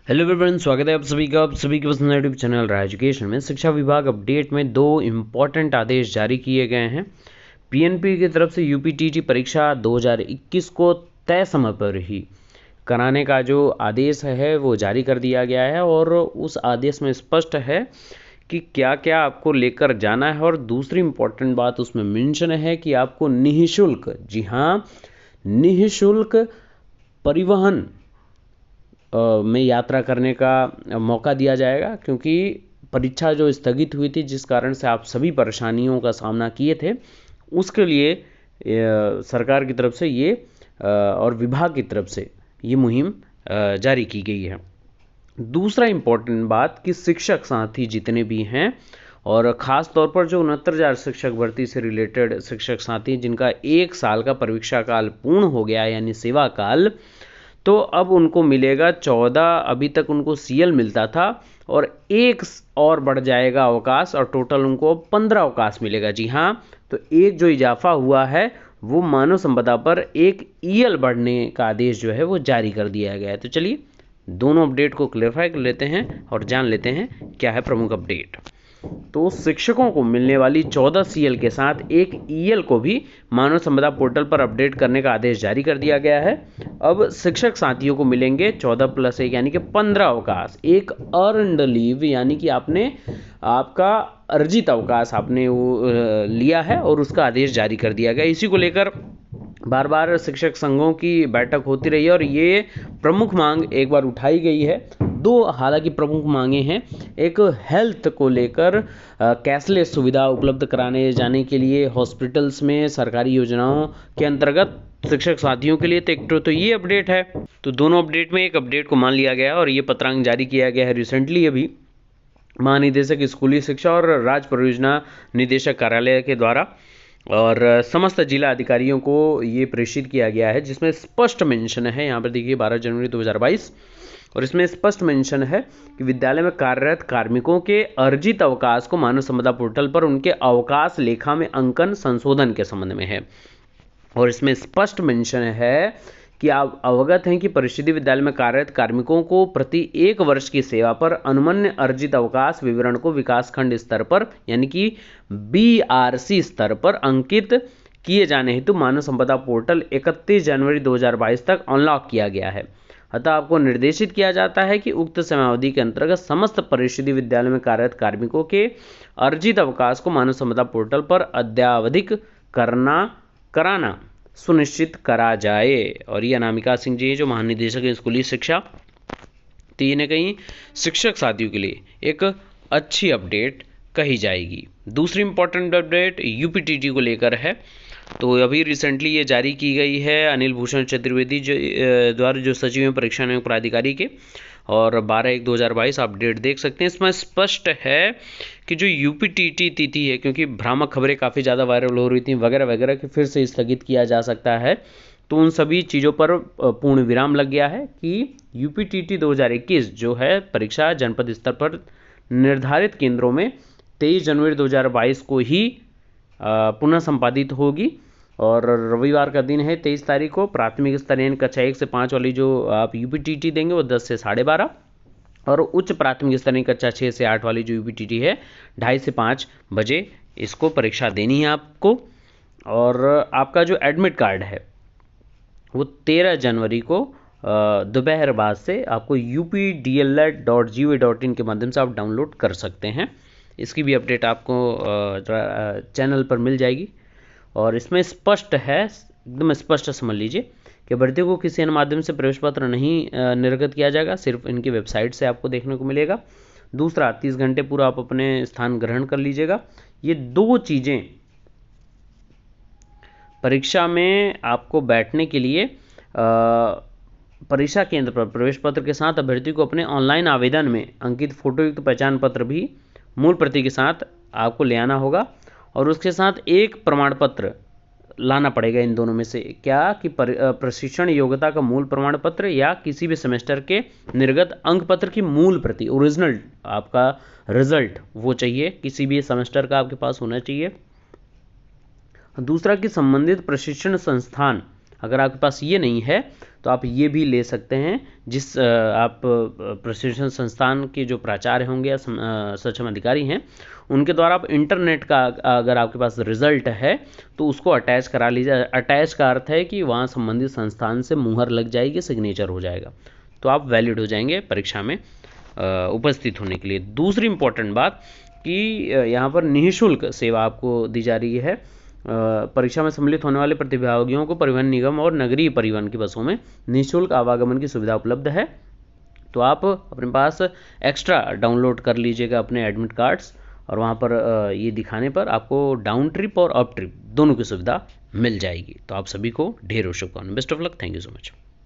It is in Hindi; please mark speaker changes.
Speaker 1: हेलो एवरीवन, स्वागत है आप सभी का पसंद यूट्यूब चैनल राज एजुकेशन में। शिक्षा विभाग अपडेट में दो इम्पॉर्टेंट आदेश जारी किए गए हैं। पीएनपी की तरफ से यूपीटीटी परीक्षा 2021 को तय समय पर ही कराने का जो आदेश है वो जारी कर दिया गया है और उस आदेश में स्पष्ट है कि क्या क्या आपको लेकर जाना है। और दूसरी इम्पॉर्टेंट बात उसमें मेंशन है कि आपको निःशुल्क, जी हाँ, निःशुल्क परिवहन में यात्रा करने का मौका दिया जाएगा, क्योंकि परीक्षा जो स्थगित हुई थी जिस कारण से आप सभी परेशानियों का सामना किए थे, उसके लिए सरकार की तरफ से ये और विभाग की तरफ से ये मुहिम जारी की गई है। दूसरा इम्पोर्टेंट बात कि शिक्षक साथी जितने भी हैं और ख़ास तौर पर जो 69,000 शिक्षक भर्ती से रिलेटेड शिक्षक साथी जिनका 1 साल का परीक्षा काल पूर्ण हो गया यानी सेवा काल, तो अब उनको मिलेगा 14। अभी तक उनको सीएल मिलता था और एक और बढ़ जाएगा अवकाश और टोटल उनको 15 अवकाश मिलेगा। जी हाँ, तो एक जो इजाफा हुआ है वो मानव संपदा पर एक ईएल बढ़ने का आदेश जो है वो जारी कर दिया गया है। तो चलिए दोनों अपडेट को क्लेरिफाई कर लेते हैं और जान लेते हैं क्या है प्रमुख अपडेट। तो शिक्षकों को मिलने वाली 14 सीएल के साथ एक ईएल को भी मानव संपदा पोर्टल पर अपडेट करने का आदेश जारी कर दिया गया है। अब शिक्षक साथियों को मिलेंगे 14+1 यानी कि 15 अवकाश, एक अर्नड लीव यानी कि आपका अर्जित अवकाश आपने वो लिया है और उसका आदेश जारी कर दिया गया। इसी को लेकर बार बार शिक्षक संघों की बैठक होती रही है और ये प्रमुख मांग एक बार उठाई गई है। दो हालांकि प्रमुख मांगे हैं। एक हेल्थ को लेकर कैशलेस सुविधा उपलब्ध कराने जाने के लिए हॉस्पिटल्स में सरकारी योजनाओं के अंतर्गत शिक्षक साथियों के लिए तो ये अपडेट है। तो दोनों अपडेट में एक अपडेट को मान लिया गया और ये पत्रांक जारी किया गया है रिसेंटली अभी महानिदेशक स्कूली शिक्षा और राज्य परियोजना निदेशक कार्यालय के द्वारा, और समस्त जिला अधिकारियों को ये प्रेषित किया गया है, जिसमें स्पष्ट मेंशन है। यहाँ पर देखिए 12 जनवरी 2022 और इसमें स्पष्ट मेंशन है कि विद्यालय में कार्यरत कार्मिकों के अर्जित अवकाश को मानव संपदा पोर्टल पर उनके अवकाश लेखा में अंकन संशोधन के संबंध में है। और इसमें स्पष्ट मेंशन है कि आप अवगत हैं कि परिषदीय विद्यालय में कार्यरत कार्मिकों को प्रति 1 वर्ष की सेवा पर अनुमन्य अर्जित अवकाश विवरण को विकासखंड स्तर पर यानी कि बीआरसी स्तर पर अंकित किए जाने हेतु मानव संपदा पोर्टल 31 जनवरी 2022 तक अनलॉक किया गया है। अतः आपको निर्देशित किया जाता है कि उक्त समयावधि के अंतर्गत समस्त परिषदीय विद्यालय में कार्यरत कार्मिकों के अर्जित अवकाश को मानव संपदा पोर्टल पर अद्यावधिक कराना सुनिश्चित करा जाए। और ये अनामिका सिंह जी जो महानिदेशक है स्कूली शिक्षा, तो ये न कहीं शिक्षक साथियों के लिए एक अच्छी अपडेट कही जाएगी। दूसरी इंपॉर्टेंट अपडेट यूपीटीटी को लेकर है। तो अभी रिसेंटली ये जारी की गई है अनिल भूषण चतुर्वेदी द्वारा जो सचिव हैं परीक्षा नियोग प्राधिकारी के, और 12/1/2022 अपडेट देख सकते हैं। इसमें स्पष्ट है कि जो यूपीटीटी तिथि है, क्योंकि भ्रामक खबरें काफ़ी ज़्यादा वायरल हो रही थी वगैरह वगैरह कि फिर से स्थगित किया जा सकता है, तो उन सभी चीज़ों पर पूर्ण विराम लग गया है कि यूपीटीटी 2021 जो है परीक्षा जनपद स्तर पर निर्धारित केंद्रों में 23 जनवरी 2022 को ही पुनः संपादित होगी। और रविवार का दिन है 23 तारीख को। प्राथमिक स्तरीय कक्षा 1 से 5 वाली जो आप यूपीटीटी देंगे वो 10 से 12:30, और उच्च प्राथमिक स्तरीय कक्षा 6 से 8 वाली जो यूपीटीटी है 2:30 से 5 बजे इसको परीक्षा देनी है आपको। और आपका जो एडमिट कार्ड है वो 13 जनवरी को दोपहर बाद से आपको updl.gov.in के माध्यम से आप डाउनलोड कर सकते हैं। इसकी भी अपडेट आपको चैनल पर मिल जाएगी। और इसमें स्पष्ट है, एकदम स्पष्ट समझ लीजिए कि भर्तियों को किसी अन्य माध्यम से प्रवेश पत्र नहीं निर्गत किया जाएगा, सिर्फ इनकी वेबसाइट से आपको देखने को मिलेगा। दूसरा 30 घंटे पूरा आप अपने स्थान ग्रहण कर लीजिएगा। ये दो चीज़ें परीक्षा में आपको बैठने के लिए परीक्षा केंद्र पर प्रवेश पत्र के साथ अभ्यर्थी को अपने ऑनलाइन आवेदन में अंकित फोटोयुक्त पहचान पत्र भी मूल प्रति के साथ आपको ले आना होगा, और उसके साथ एक प्रमाण पत्र लाना पड़ेगा इन दोनों में से, क्या कि प्रशिक्षण योग्यता का मूल प्रमाण पत्र या किसी भी सेमेस्टर के निर्गत अंक पत्र की मूल प्रति, ओरिजिनल आपका रिजल्ट वो चाहिए, किसी भी सेमेस्टर का आपके पास होना चाहिए। दूसरा कि संबंधित प्रशिक्षण संस्थान, अगर आपके पास ये नहीं है तो आप ये भी ले सकते हैं। जिस आप प्रशिक्षण संस्थान के जो प्राचार्य होंगे या सक्षम अधिकारी हैं उनके द्वारा आप इंटरनेट का अगर आपके पास रिजल्ट है तो उसको अटैच करा लीजिए। अटैच का अर्थ है कि वहाँ संबंधित संस्थान से मुहर लग जाएगी, सिग्नेचर हो जाएगा, तो आप वैलिड हो जाएंगे परीक्षा में उपस्थित होने के लिए। दूसरी इंपॉर्टेंट बात कि यहाँ पर निःशुल्क सेवा आपको दी जा रही है। परीक्षा में सम्मिलित होने वाले प्रतिभागियों को परिवहन निगम और नगरीय परिवहन की बसों में निःशुल्क आवागमन की सुविधा उपलब्ध है। तो आप अपने पास एक्स्ट्रा डाउनलोड कर लीजिएगा अपने एडमिट कार्ड्स, और वहाँ पर ये दिखाने पर आपको डाउन ट्रिप और अप ट्रिप दोनों की सुविधा मिल जाएगी। तो आप सभी को ढेरों शुभकामनाएं। Best of luck. Thank you so much.